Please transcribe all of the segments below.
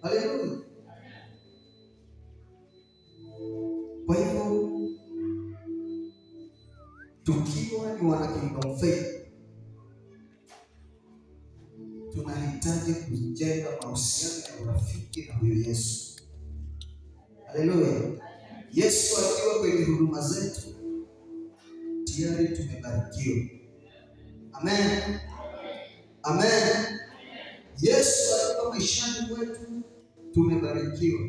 Haleluya. Kwa hivyo tukiwa ni wana Kingdom Faith, tunahitaji kujenga mahusiano ya urafiki na huyo Yesu. Haleluya. Yesu akiwa kwenye huduma zetu tayari tumebarikiwa. Amen. Amen. Yesu akiwa maishani mwetu tumebarikiwa.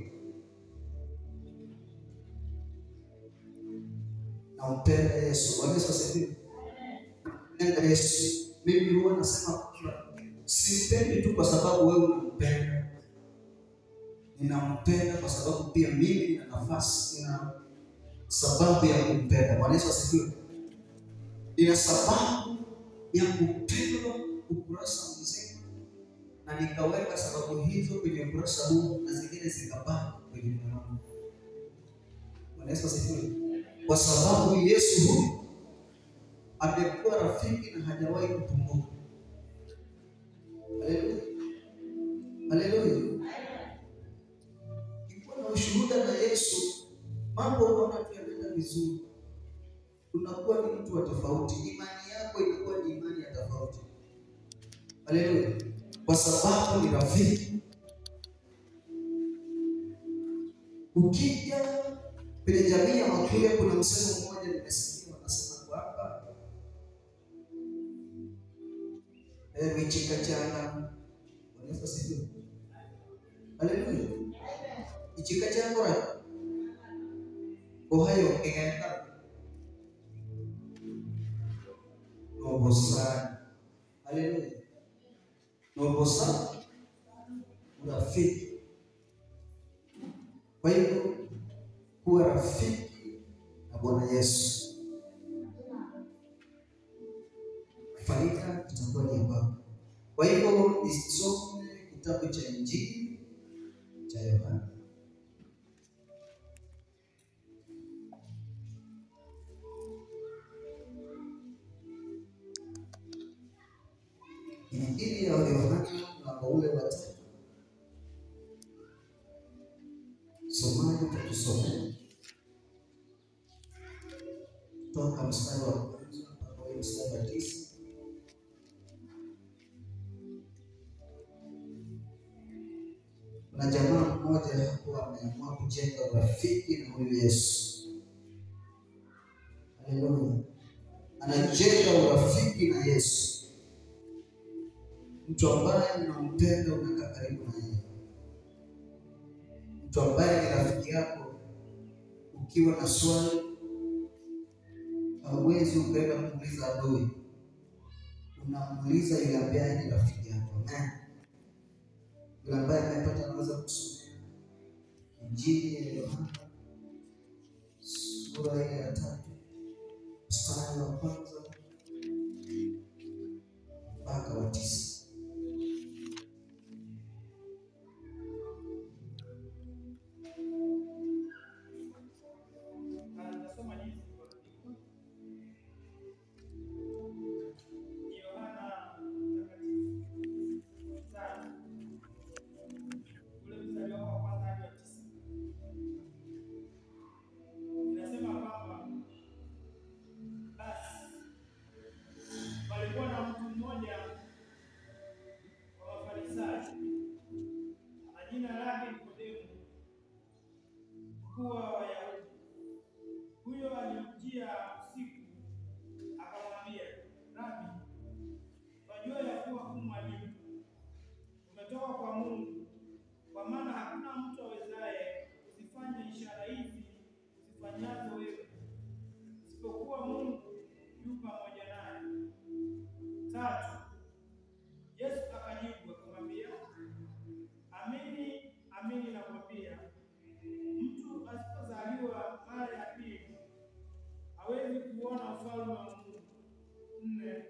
Nampenda Yesu. Bwana Yesu asifiwe. Nampenda Yesu. Mimi huwa nasema simpendi tu kwa sababu wewe unampenda. Ninampenda kwa sababu pia mimi nina nafasi, nina sababu ya kumpenda. Bwana Yesu asifiwe. Nina sababu ya kupenda ukurasa mzima, na nikaweka sababu hizo kwenye ukurasa huu na zingine zikabaki kwenye moyo wangu. Bwana Yesu asifiwe. Kwa sababu Yesu huyu amekuwa rafiki na hajawahi kupunguka. Haleluya. Haleluya. Ikiwa na ushuhuda na Yesu, mambo unaona tu yanaenda vizuri. Unakuwa ni mtu wa tofauti. Imani yako inakuwa ni imani ya tofauti. Haleluya. Kwa sababu ni rafiki. Ukija kwenye jamii ya Wakuria kuna msemo mmoja nimesikia wanasema kwamba ichikachanga. Bwana Yesu asifiwe. Haleluya. Ichikachanga Ohio kengeka nobosa. Haleluya. Nobosa urafiki. Kwa hivyo kuwa rafiki na Bwana Yesu, faida itakuwa ni yako. Kwa hivyo isome kitabu cha Injili cha Yohana. Injili ya Yohana mlango ule wa 3. Somaji tutasoma toka mstari wa 1 mpaka mstari wa 9. Na jamaa mmoja hapo ameamua kujenga urafiki na huyu Yesu. Haleluya. Anajenga urafiki na Yesu. Mtu ambaye unampenda unakaa karibu na yeye. Mtu ambaye ni rafiki yako, ukiwa na swali hauwezi ukaenda kumuuliza adui. Unamuuliza yule ambaye ni rafiki yako. Amen. Yule ambaye amepata anaweza kusoma Injili ya Yohana sura ya 3 mstari wa 1 mpaka wa 9. Amini nakwambia, mtu asipozaliwa mara ya pili hawezi kuona ufalme wa Mungu. 4.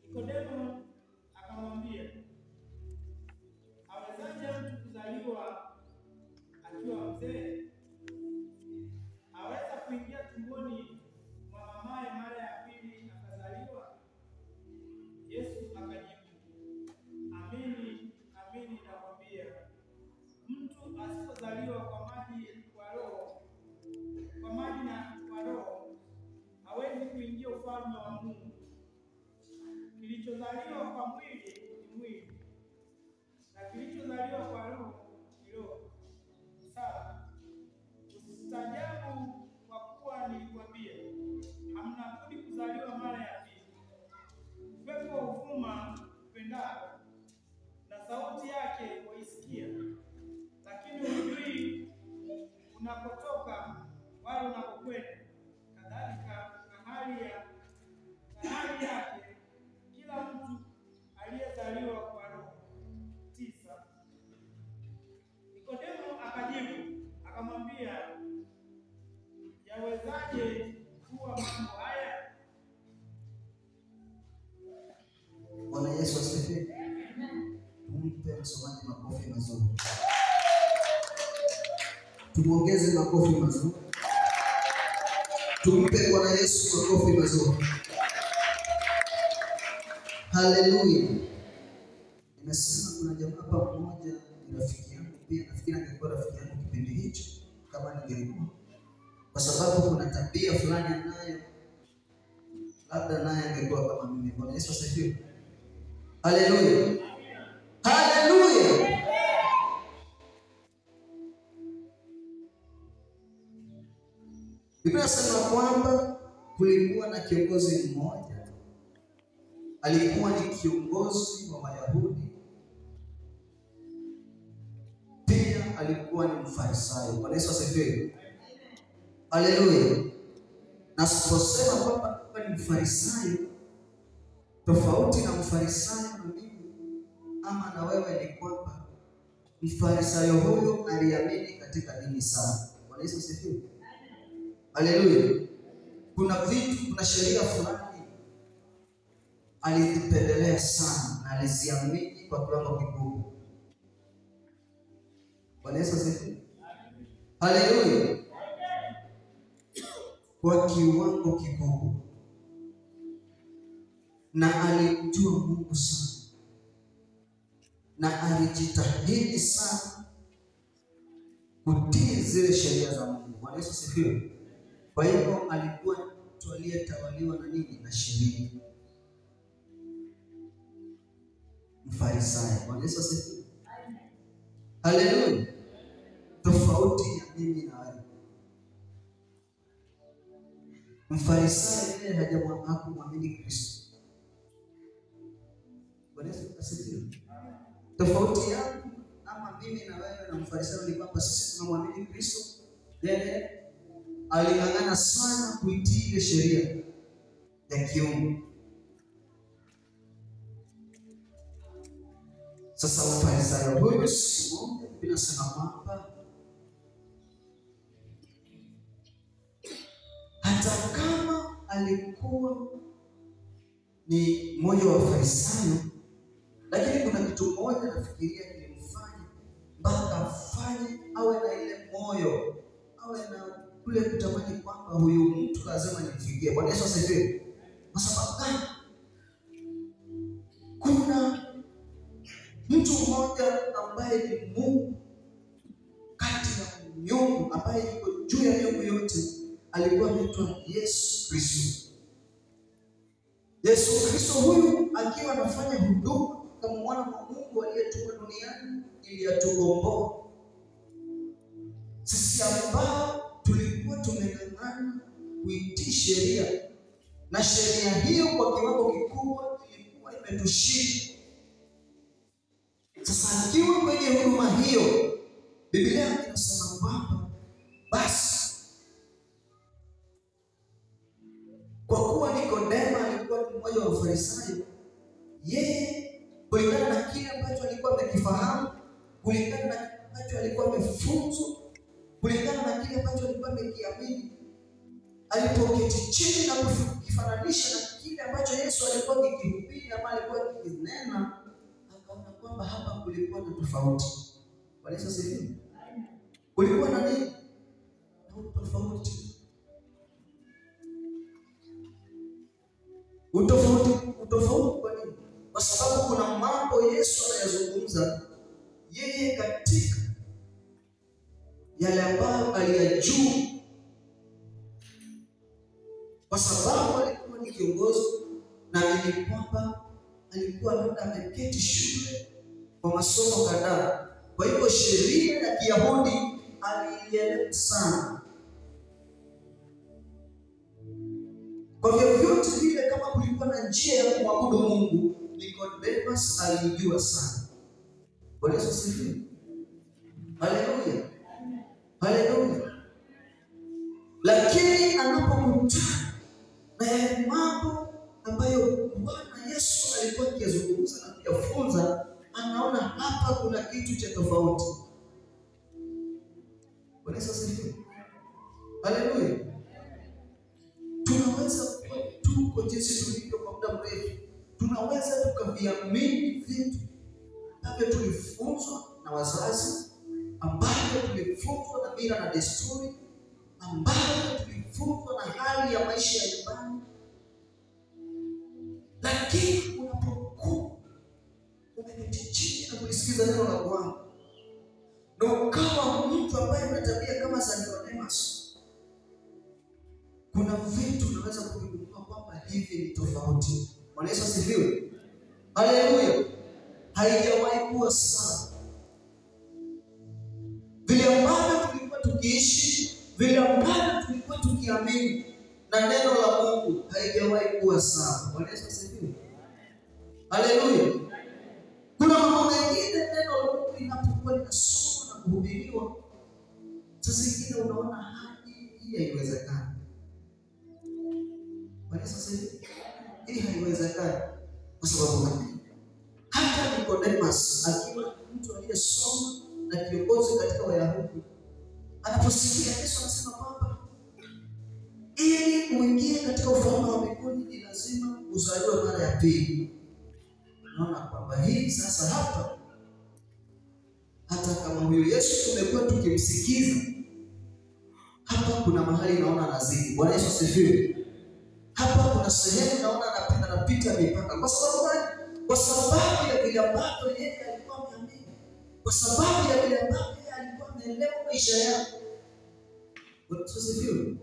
Nikodemo akamwambia, awezaje mtu tumpe msomaji makofi mazuri. Tumuongeze makofi mazuri. Tumpe Bwana Yesu makofi mazuri. Haleluya. Nimesema kuna jamaa hapa mmoja ni rafiki yangu pia, nafikiri angekuwa rafiki yangu kipindi hicho kama ningekuwa. Kwa sababu kuna tabia fulani anayo, labda naye angekuwa kama mimi. Bwana Yesu asifiwe. Haleluya. Haleluya. Biblia inasema kwamba kulikuwa na kiongozi mmoja, alikuwa ni kiongozi wa Wayahudi, pia alikuwa ni Mfarisayo. Bwana Yesu asifiwe. Haleluya. Na siposema kwamba ni Mfarisayo, tofauti na Mfarisayo na mimi ama na wewe ni kwamba Mfarisayo huyo aliamini katika dini sana. Bwana Yesu asifiwe. Haleluya. Kuna vitu, kuna sheria fulani alizipendelea sana na aliziamini kwa kiwango kikubwa. Bwana Yesu asifiwe. Haleluya. Kwa kiwango kikubwa. Na alimjua Mungu sana. Na alijitahidi sana kutii zile sheria za Mungu. Bwana Yesu asifiwe. Kwa hiyo alikuwa mtu aliyetawaliwa na nini? Na sheria. Mfarisayo. Bwana Yesu asifiwe. Haleluya. Tofauti ya mimi na wewe. Mfarisayo yeye hakumwamini Kristo. Bwana Yesu asifiwe. Tofauti yangu ama mimi na wewe na Mfarisayo ni kwamba sisi tunamwamini Kristo. Yeye aling'ang'ana sana kuitii ile sheria ya kiungu. Sasa Mfarisayo huyu Simoni binasema kwamba hata kama alikuwa ni mmoja wa Farisayo, lakini kuna kitu moja nafikiria kilimfanya mpaka afanye awe na ile moyo, awe na kule kutamani kwamba huyu mtu lazima nimfikie. Bwana Yesu asifiwe. Kwa sababu gani? Kuna mtu mmoja ambaye ni Mungu kati ya miungu, ambaye yuko juu ya miungu yote, alikuwa anaitwa Yesu Kristo. Yesu Kristo huyu akiwa anafanya huduma kama mwana wa Mungu aliyetumwa duniani ili atugomboe sisi ambao tulikuwa tumeng'ang'ana kuitii sheria, na sheria hiyo kwa kiwango kikubwa ilikuwa imetushinda. Sasa akiwa kwenye huduma hiyo, Biblia inasema kwamba basi kwa kuwa Nikodemo alikuwa ni mmoja wa Wafarisayo, yeye kulingana na kile ambacho alikuwa amekifahamu, kulingana na kile ambacho alikuwa amefunzwa, kulingana na kile ambacho alikuwa amekiamini, alipoketi chini na kufananisha na kile ambacho Yesu alikuwa akihubiri ama alikuwa akinena, akaona kwamba hapa kulikuwa na tofauti. Bwana Yesu asifiwe. Kulikuwa na nini? Na tofauti. Utofauti kwa nini? Kwa sababu kuna mambo Yesu anayazungumza yeye katika yale ambayo aliyajua, kwa sababu alikuwa ni kiongozi na ni kwamba alikuwa labda ameketi shule kwa masomo kadhaa. Kwa hivyo sheria ya Kiyahudi aliielewa sana. Kwa vyovyote vile, kama kulikuwa na njia ya kumwabudu Mungu, Nicodemus alijua sana. Bwana Yesu asifiwe. Haleluya. Haleluya. Lakini anapokutana na yale mambo ambayo Bwana Yesu alikuwa akizungumza na kuyafunza, anaona hapa kuna kitu cha tofauti. Bwana Yesu asifiwe. Haleluya. Tunaweza kuwa tuko jinsi tulivyo kwa muda mrefu, tunaweza tukaviamini vitu ambavyo tulifunzwa na wazazi, ambavyo tulifunzwa na mila na desturi, ambavyo tulifunzwa na hali ya maisha ya nyumbani. Lakini unapokuwa umeketi chini na kulisikiza neno la Bwana na ukawa mtu ambaye una tabia kama za Nicodemus, kuna vitu unaweza kugundua kwamba hivi ni tofauti. Bwana Yesu asifiwe. Haleluya. Haijawahi kuwa sawa. Vile ambavyo tulikuwa tukiishi, vile ambavyo tulikuwa tukiamini na neno la Mungu, haijawahi kuwa sawa. Bwana Yesu asifiwe. Haleluya. Kuna mambo mengine neno la Mungu linapokuwa linasomwa na kuhubiriwa, sasa zingine unaona hadi hii haiwezekani. Bwana Yesu asifiwe. Hii haiwezekani. Kwa sababu gani? Hata Nicodemus akiwa mtu aliyesoma na kiongozi katika Wayahudi, anaposikia Yesu anasema kwamba ili uingie katika ufalme wa mbinguni ni lazima uzaliwe mara ya pili. Naona kwamba hii sasa hapa, hata kama huyo Yesu tumekuwa tukimsikiza, hapa kuna mahali naona nazidi. Bwana Yesu asifiwe. Hapa kuna sehemu naona anapita mipaka. Kwa sababu gani? Kwa sababu ya vile ambavyo yeye alikuwa ameamini, kwa sababu ya vile ambavyo yeye alikuwa ameelewa maisha yake. Bwana Yesu asifiwe.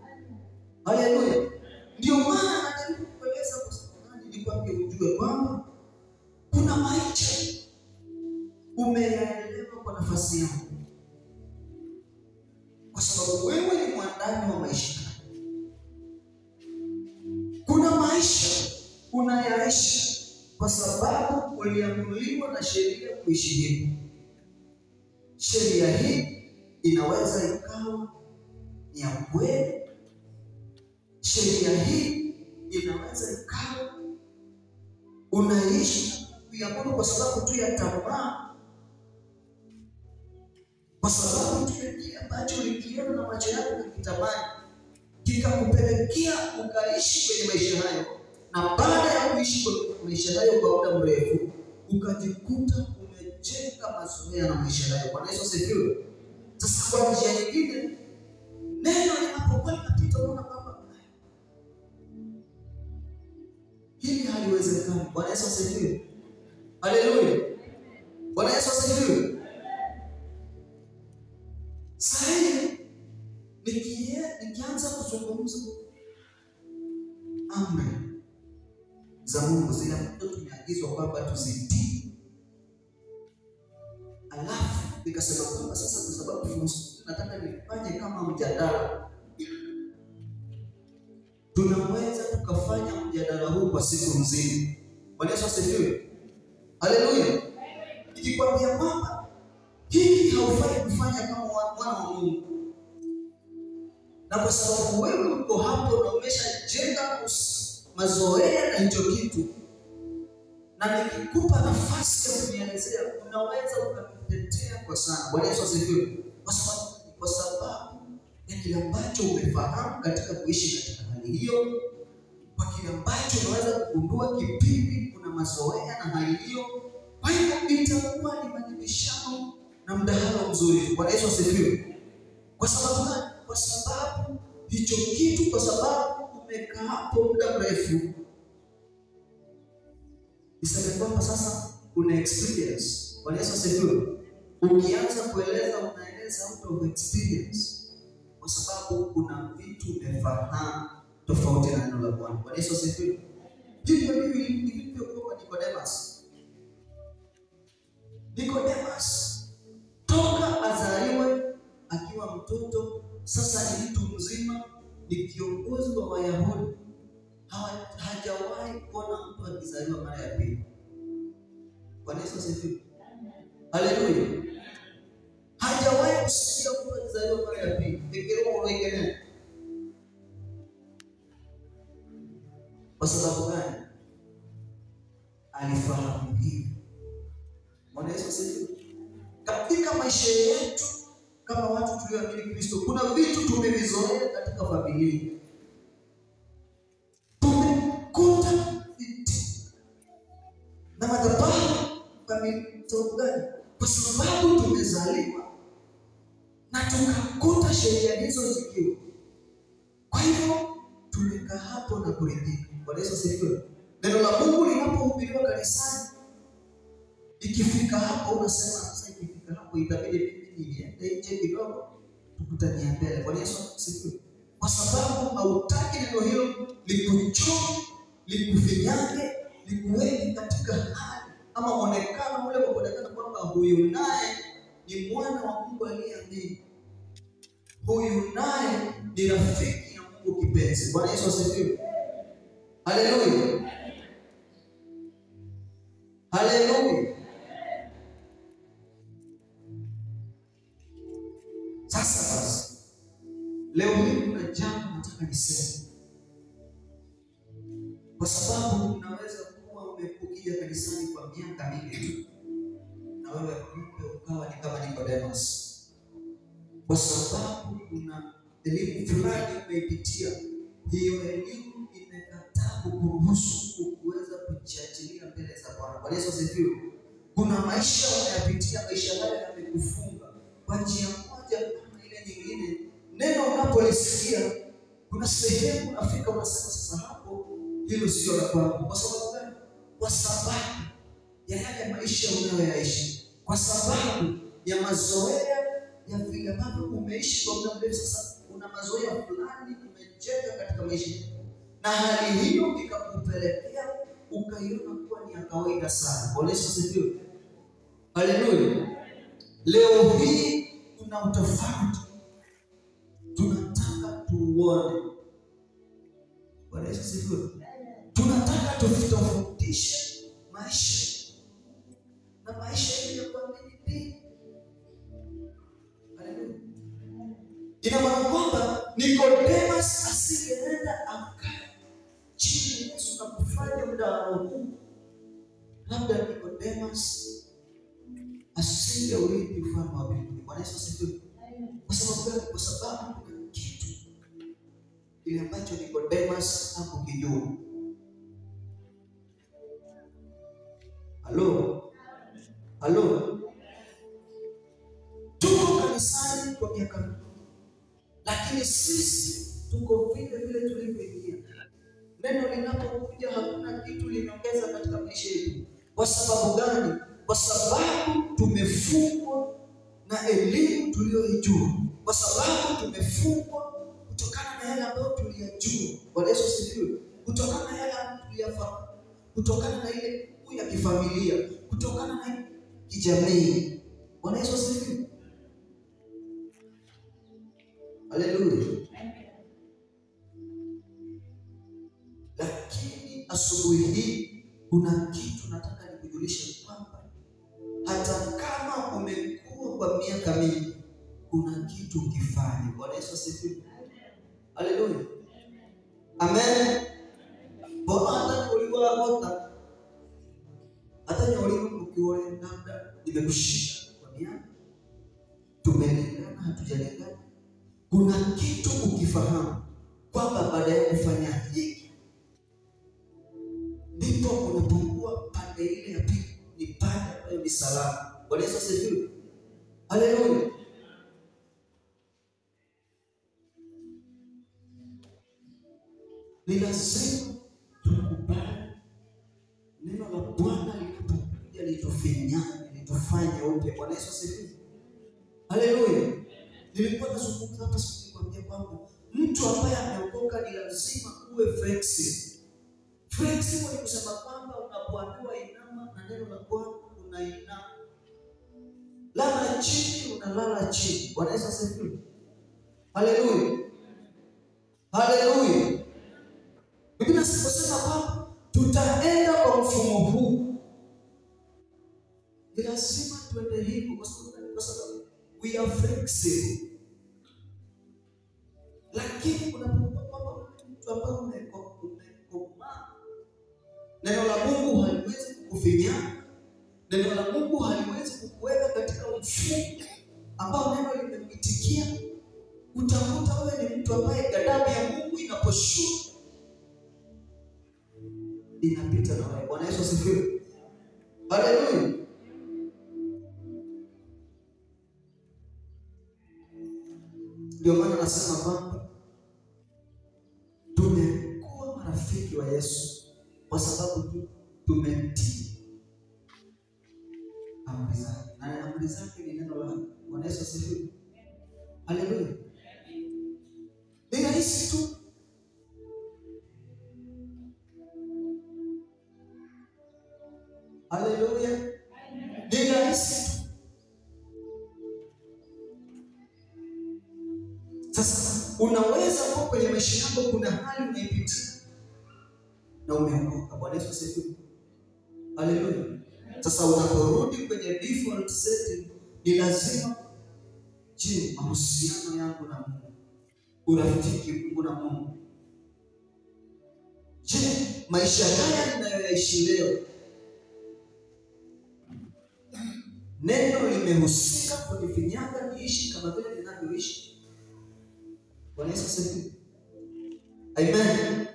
Haleluya. Ndio maana najaribu kueleza kwa sababu gani, nikwambie ujue kwamba kuna maisha umeyaelewa kwa nafasi yako, kwa sababu wewe ni mwandani wa maisha. Kuna maisha unayaishi kwa sababu uliamuliwa na sheria kuishi hivi. Sheria hii inaweza ikawa ni ya kweli. Sheria hii inaweza ikawa unaishi kuiamuru kwa sababu tu ya tamaa, kwa sababu tu ya kile ambacho ulikiona na macho yako na kitamani, kikakupelekea ukaishi kwenye maisha hayo, na baada ya kuishi kwenye maisha hayo kwa muda mrefu ukajikuta umejenga mazoea na maisha hayo. Bwana Yesu asifiwe. Sasa kwa njia nyingine, neno linapokuwa linapita unaona kwamba hili haliwezekani. Bwana Yesu asifiwe. Haleluya. Bwana Yesu asifiwe. Sasa nikianza kuzungumza amri za Mungu zile ambazo tumeagizwa kwamba tuzitii, alafu nikasema kwamba sasa kwa sababu nataka nifanye kama mjadala, tunaweza tukafanya mjadala huu kwa siku nzima. Bwana Yesu asifiwe. Haleluya. Nikikwambia kwamba hiki haufai kufanya kama mwana wa Mungu, na kwa sababu wewe uko hapo na umeshajenga mazoea na hicho kitu, na nikikupa nafasi ya kunielezea, unaweza ukanitetea kwa sana. Bwana Yesu asifiwe. Kwa sababu ya kile ambacho umefahamu katika kuishi katika hali hiyo, kwa kile ambacho unaweza kugundua kipindi kuna mazoea na hali hiyo. Kwa hivyo itakuwa ni majibishano na mdahalo mzuri. Bwana Yesu asifiwe. Kwa sababu gani? Kwa sababu hicho kitu, kwa sababu umekaa hapo muda mrefu, iseme kwamba sasa una experience. Bwana Yesu asifiwe. Ukianza kueleza, unaeleza out of experience, kwa sababu kuna vitu umefahamu tofauti na neno la Bwana. Bwana Yesu asifiwe. Hivyo ilivyokuwa Nicodemus. Nicodemus toka azaliwe akiwa mtoto, sasa ni mtu mzima, ni kiongozi wa Wayahudi, hajawahi kuona mtu akizaliwa mara ya pili. Bwana Yesu asifiwe. Haleluya. Hajawahi kusikia mtu akizaliwa mara ya pili. Ndio unaoigenea. Kwa sababu gani? Alifahamu hivi. Bwana Yesu asifiwe. Katika maisha yetu kama watu tulioamini Kristo, kuna vitu tumevizoea katika familia. Tumekuta vitu na madhabahu Sababu gani? Kwa sababu tumezaliwa na tukakuta sheria hizo zikiwa. Kwa hivyo tumekaa hapo na kuridhika. Bwana Yesu asifiwe. Neno la Mungu linapohubiriwa kanisani, ikifika hapo unasema sasa, ikifika hapo itabidi mimi niende nje kidogo tukutania mbele. Bwana Yesu asifiwe. Kwa sababu hautaki neno hilo likuchoke, likufinyange, likuweke katika hali ama muonekano ule wa kuonekana kwamba huyu naye ni mwana wa Mungu aliyeamini. Huyu naye ni rafiki ya Mungu kipenzi. Bwana Yesu asifiwe. Haleluya. Haleluya. Sasa leo hii kuna jambo nataka niseme, kwa sababu unaweza kuwa umekuja kanisani kwa miaka mingi tu na wewe kumbe ukawa ni kama Nicodemus, kwa sababu kuna elimu fulani umeipitia. Hiyo elimu imekataa kukuruhusu kuweza kujiachilia mbele za Bwana. Bwana Yesu asifiwe. Kuna maisha unayapitia, maisha haya yamekufunga kwa njia moja ama ile nyingine. Neno unapolisikia, kuna sehemu unafika unasema sasa hapo hilo sio la kwangu. Kwa sababu gani? Kwa sababu ya yale maisha unayoyaishi, kwa sababu ya mazoea ya vile ambavyo umeishi kwa muda mrefu. Sasa kuna mazoea fulani umejenga katika maisha yako, na hali hiyo ikakupelekea ukaiona kuwa ni ya kawaida sana. Bwana Yesu asifiwe. Haleluya. Leo hii kuna utofauti tunataka tuone. Bwana Yesu asifiwe. Tunataka tutofautishe maisha na maisha ile kwa nini? Haleluya. Ina maana kwamba Nicodemus asingeenda akae chini ya Yesu na kufanya mdahalo huu, labda Nicodemus asingeurithi ufalme wa mbinguni. Bwana Yesu asifiwe. Kwa sababu gani? Kwa sababu kuna kitu kile ambacho Nicodemus hakukijua. Halo? Halo? Tuko kanisani kwa miaka mingi, lakini sisi tuko vile vile tulivyoingia. Neno linapokuja hakuna kitu limeongeza katika maisha yetu. Kwa sababu gani? Kwa sababu tumefungwa na elimu tuliyoijua, kwa sababu tumefungwa kutokana na yale ambayo tuliyajua. Bwana Yesu asifiwe. Kutokana na yale ambayo tuliyafahamu, kutokana na ile ya kifamilia, kutokana na kijamii. Bwana Yesu asifiwe. Haleluya. Lakini asubuhi hii kuna kitu nataka nikujulishe kwamba hata kama umekuwa kwa miaka mingi, kuna kitu ukifanya. Bwana Yesu asifiwe. Haleluya. Amen. Bwana uliwaota hata nyorimu ukiona labda nimekushika kwa miaka, tumelingana hatujalingana, kuna kitu ukifahamu kwamba baada ya kufanya hiki ndipo unapungua pande ile ya pili, ni pande ambayo ni salama. Bwana Yesu asifiwe. Haleluya. Ni lazima tukubali neno la Bwana linapokuja litufinyane, litufanye upya. Bwana Yesu asifiwe. Haleluya. Nilikuwa nazungumza hapa siku nikwambia kwamba mtu ambaye ameokoka ni lazima uwe flexible. Flexible ni kusema kwamba unapoambiwa inama na neno la Bwana unainama, lala chini unalala chini. Bwana Yesu asifiwe. Haleluya. Haleluya. Biblia inasema kwamba tutaenda kwa mfumo huu, ni lazima tuende hivyo kwa sababu we are flexible. Lakini unapokuwa kwamba mtu ambaye umekomaa, neno la Mungu haliwezi kukufinya, neno la Mungu haliwezi kukuweka katika mfumo ambao neno limepitikia. Utakuta wewe ni mtu ambaye ghadhabu ya Mungu inaposhuka inapita na wewe. Bwana Yesu asifiwe. Haleluya. Ndio maana nasema kwamba tumekuwa marafiki wa Yesu kwa sababu tu tumetii amri zake, na amri zake ni neno la Bwana. Yesu asifiwe. Haleluya. Ni rahisi tu. Haleluya. Ni rahisi tu. Sasa unaweza kuwa kwenye maisha yako kuna hali unaipitia na umeokoka. Bwana Yesu asifiwe. Haleluya. Sasa unaporudi kwenye default setting, ni lazima, je, mahusiano yangu na Mungu, urafiki wangu na Mungu, je, maisha haya ninayoishi leo, neno limehusika kunifinyaga niishi kama vile ninavyoishi? Bwana Yesu asifiwe. Amen.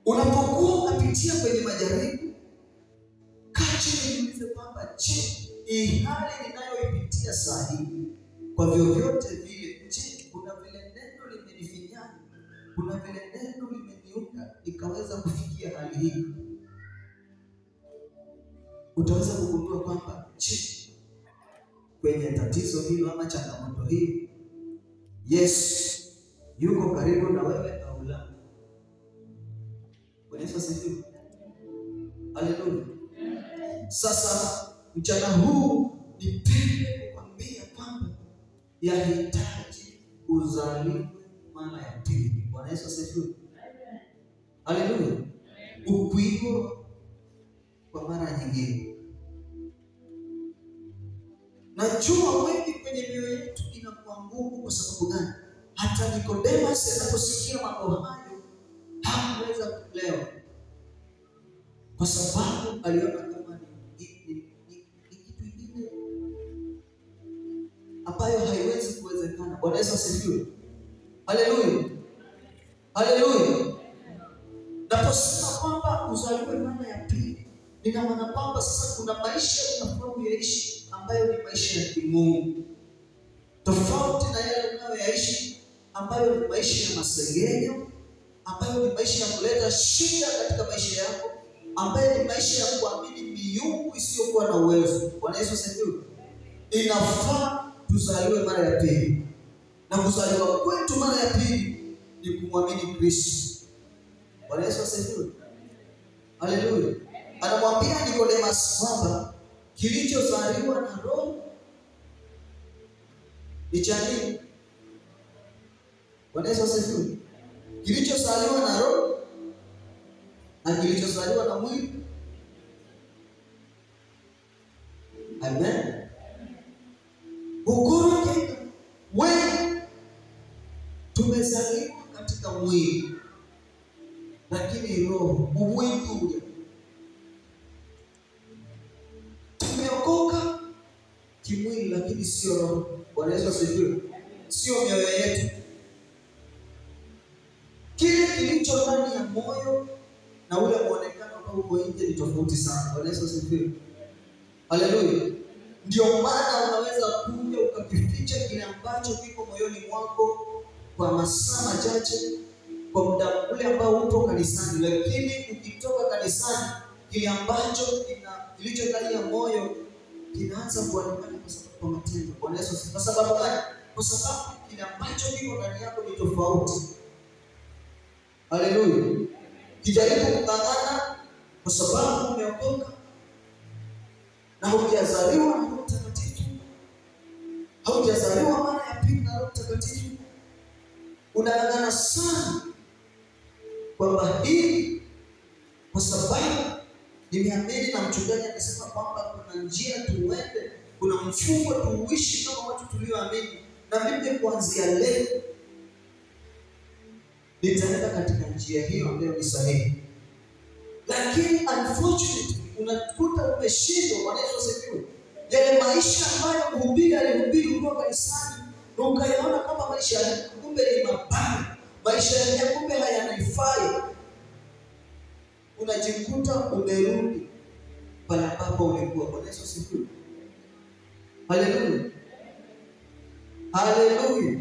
Unapokuwa unapitia kwenye majaribu, jiulize kwamba, je, hii hali ninayoipitia saa hii kwa vyovyote vile, je, kuna vile neno limenifinyana, kuna vile neno limeniuka nikaweza kufikia hali hii? Utaweza kugundua kwamba, je, kwenye tatizo hilo ama changamoto hii Yesu yuko karibu na wewe au la? Bwana Yesu asifiwe. Haleluya. Sasa mchana huu nipende kukwambia kwamba yahitaji uzaliwe mara ya pili. Bwana Yesu asifiwe. Haleluya. Ukuiwa kwa mara nyingine. Najua wengi kwenye mioyo yetu inakuwa ngumu. Kwa sababu gani? Hata Nikodemus anaposikia mambo hayo hakuweza kuelewa, kwa sababu aliona kama ni kitu kingine ambayo haiwezi kuwezekana. Bwana Yesu asifiwe. Haleluya. Haleluya. Naposema kwamba uzaliwe mara ya pili, nina maana kwamba sasa kuna maisha unafaa kuyaishi ambayo ni maisha ya kimungu, tofauti na yale unayoyaishi ambayo ni maisha ya masengenyo, ambayo ni maisha ya kuleta shida katika maisha yako, ambayo ni maisha ya kuamini miungu isiyokuwa na uwezo. Bwana Yesu asifiwe. Inafaa tuzaliwe mara ya pili, na kuzaliwa kwetu mara ya pili ni kumwamini Kristo. Bwana Yesu asifiwe. Haleluya. Anamwambia Nikodemus kwamba kilichozaliwa na roho ni cha nini? Bwana Yesu asifiwe. Kilichozaliwa na roho na kilichozaliwa na mwili. Amen. Ukoroke wewe, tumezaliwa katika mwili, lakini roho uwingu. Tumeokoka kimwili lakini sio roho. Bwana Yesu asifiwe. Sio mioyo yetu. Kile kilicho ndani ya moyo na ule muonekano ambao uko nje ni tofauti sana. Bwana Yesu asifiwe. Haleluya. Ndio maana unaweza kuja ukakificha kile ambacho kiko moyoni mwako kwa masaa machache, kwa muda ule ambao upo kanisani, lakini ukitoka kanisani kile ambacho kilicho ndani ya moyo kinaanza kuonekana kwa matendo. Bwana Yesu asifiwe. Kwa sababu gani? Kwa sababu kile ambacho kiko ndani yako ni tofauti. Haleluya. Kijaribu kung'ang'ana kwa sababu umeokoka na hujazaliwa na Roho Mtakatifu, haujazaliwa mara ya pili na Roho Mtakatifu, unang'ang'ana sana kwamba hii, kwa sababu nimeamini na mchungaji akasema kwamba kuna njia tuende, kuna mfungo tuishi kama watu tulioamini, na mimi kuanzia leo nitaenda katika njia hiyo ambayo ni sahihi. Lakini unfortunately unakuta umeshindwa. Bwana Yesu asifiwe. Yale maisha ambayo mhubiri alihubiri huko kanisani, ukayaona kama maisha yake kumbe ni mabaya, maisha yake kumbe hayanifai, unajikuta umerudi pale ambapo ulikuwa. Bwana Yesu asifiwe. Haleluya. Haleluya.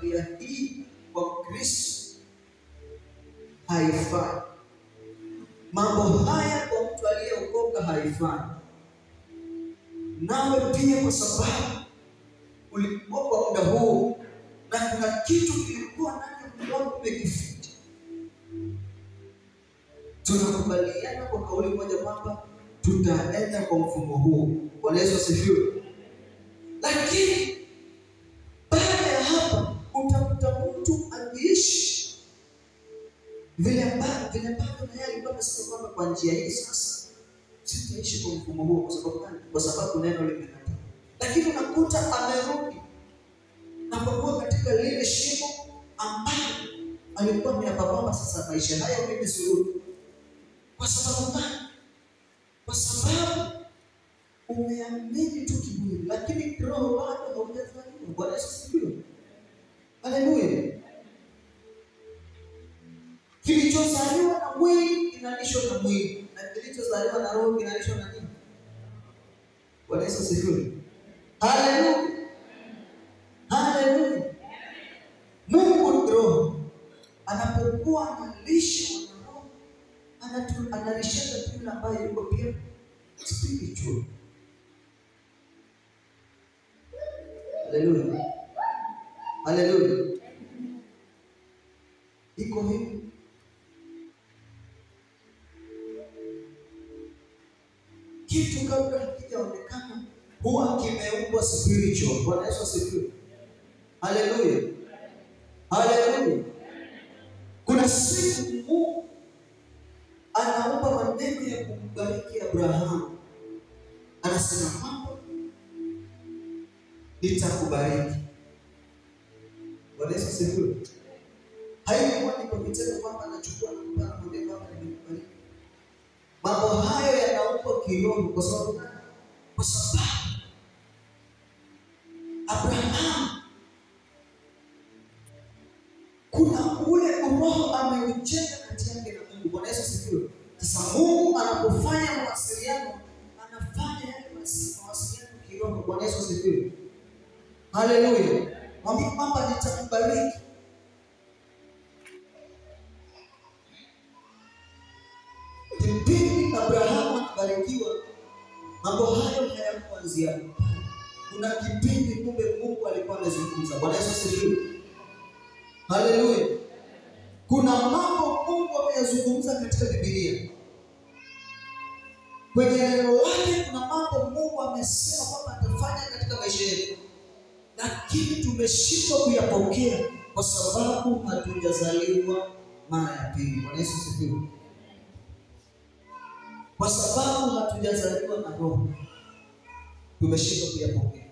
familia hii kwa Kristo haifai. Mambo haya kwa mtu aliyeokoka haifai. Nawe pia, kwa sababu ulikuwa kwa muda huu na kuna kitu kilikuwa ndani yako umekificha, tunakubaliana kwa kauli moja kwamba tutaenda kwa mfumo huu. Bwana Yesu asifiwe. Lakini baada ya hapa utakuta mtu akiishi vile ambavyo naye alikuwa amesema kwamba kwa njia hii sasa sitaishi kwa mfumo huo. Kwa sababu gani? Kwa sababu neno limekataa. Lakini unakuta amerudi na kwa katika lile shimo ambalo alikuwa ameyapamba, sasa maisha haya mimi sirudi. Kwa sababu gani? Kwa sababu umeamini tu kimwili, lakini roho bado haujazaliwa. Bwana Yesu asifiwe. Haleluya. Kilichozaliwa na mwili kinalishwa na mwili, na kilichozaliwa na roho kinalishwa na nini? Bwana Yesu asifiwe. Haleluya. Haleluya. Mungu ni roho. Anapokuwa analisha roho, analisha yule ambaye yuko pia spiritual. Haleluya. Haleluya. Iko hivi. Kitu kabla hakijaonekana huwa kimeumbwa spiritual. Bwana Yesu asifiwe. Haleluya. Haleluya. Kuna siku Mungu anaomba maneno ya kumbariki Abrahamu. Anasema mambo nitakubariki. Bwana Yesu asifiwe. Haikuwa ni kwa vitendo kwamba anachukua na kupana maneno hapa nimekubariki. Mambo hayo yanaomba kiroho. Kwa sababu Abrahamu kuna ule roho ameujenga kati yake na Mungu. Bwana Yesu asifiwe. Sasa Mungu anapofanya mawasiliano, anafanya yale mawasiliano kiroho. Bwana Yesu asifiwe. Haleluya. Mwambie kwamba nitakubariki. Kipindi Abrahamu anabarikiwa, mambo hayo hayakuanzia. Kuna kipindi kumbe Mungu alikuwa anazungumza. Bwana Yesu asifiwe. Haleluya. Kuna mambo Mungu ameyazungumza katika Biblia. Kwenye neno lake kuna mambo Mungu amesema kwamba atafanya katika maisha yetu, lakini tumeshindwa kuyapokea kwa sababu hatujazaliwa mara ya pili. Bwana Yesu asifiwe. Kwa sababu hatujazaliwa na roho, tumeshindwa kuyapokea.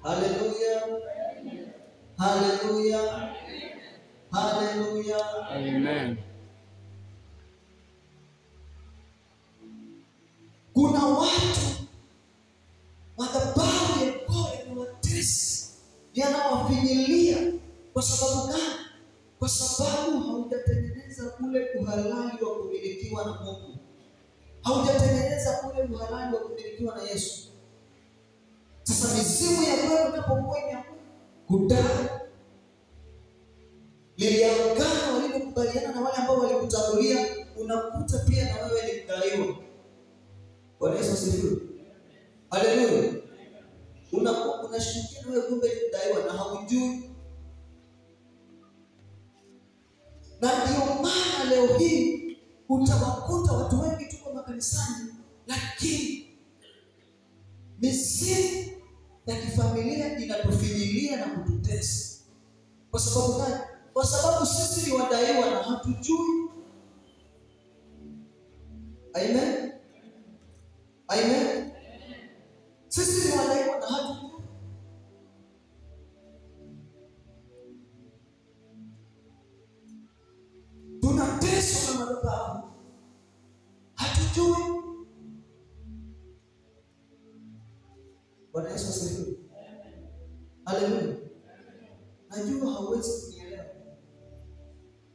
Haleluya. Haleluya. Haleluya. Amen. Kuna watu madhabahu ya Mungu yanawatesa, yanawafinyilia. Kwa sababu gani? Kwa sababu haujatengeneza ule uhalali wa kumilikiwa na Mungu. Haujatengeneza ule uhalali wa kumilikiwa na Yesu. Sasa mizimu ya kweli unapokuwa kudai lile agano walilokubaliana na wale ambao walikutangulia, unakuta pia na wewe ni mdaiwa. Bwana Yesu asifiwe. Haleluya. Unashirikia na wewe kumbe ni mdaiwa na haujui. Na ndio maana leo hii utawakuta watu wengi tuko makanisani, lakini mizimu ya kifamilia inatufinyilia na kututesa. Kwa sababu gani? Kwa sababu sisi ni wadaiwa na hatujui. Amen. Amen. Sisi ni wadaiwa na hatujui. Tunateswa na madhabahu, hatujui. Bwana Yesu asifiwe. Haleluya. Najua hauwezi kunielewa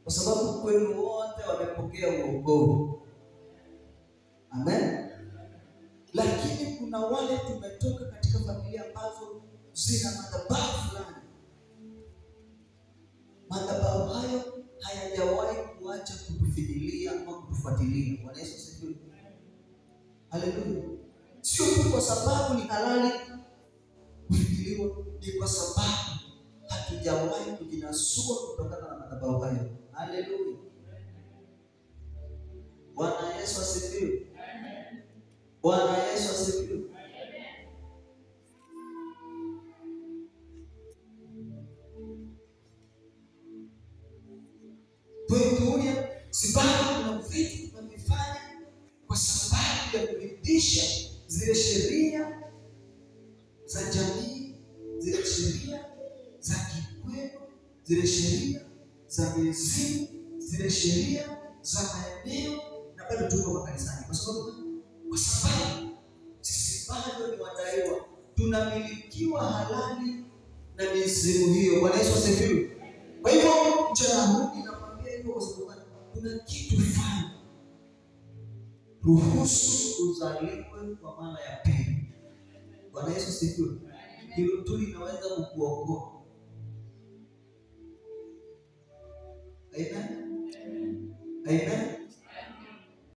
kwa sababu kwenu wote wamepokea wokovu. Amen. Lakini kuna wale tumetoka katika familia ambazo zina madhabahu fulani. Madhabahu hayo hayajawahi kuacha kutufidilia ama kutufuatilia. Bwana Yesu asifiwe. Haleluya. Sio tu kwa sababu ni halali kufikiriwa, ni kwa sababu hatujawahi kujinasua kutokana na madhabahu hayo. Haleluya. Bwana Yesu asifiwe. Bwana Yesu asifiwe. Tunaona sababu na vitu tunavifanya kwa sababu ya kuridhisha zile sheria za jamii, zile sheria za kikwenu, zile sheria za mizimu, zile sheria za maeneo, na bado tuko makanisani. Kwa sababu sisi bado ni wadaiwa, tunamilikiwa halali na mizimu hiyo. Bwana Yesu asifiwe. Kwa hivyo mchana huu ninakwambia hivyo kwa sababu kuna kitu fanya. Ruhusu uzaliwe kwa mara ya pili. Bwana Yesu asifiwe. Hilo tu linaweza kukuokoa. Amen. Amen.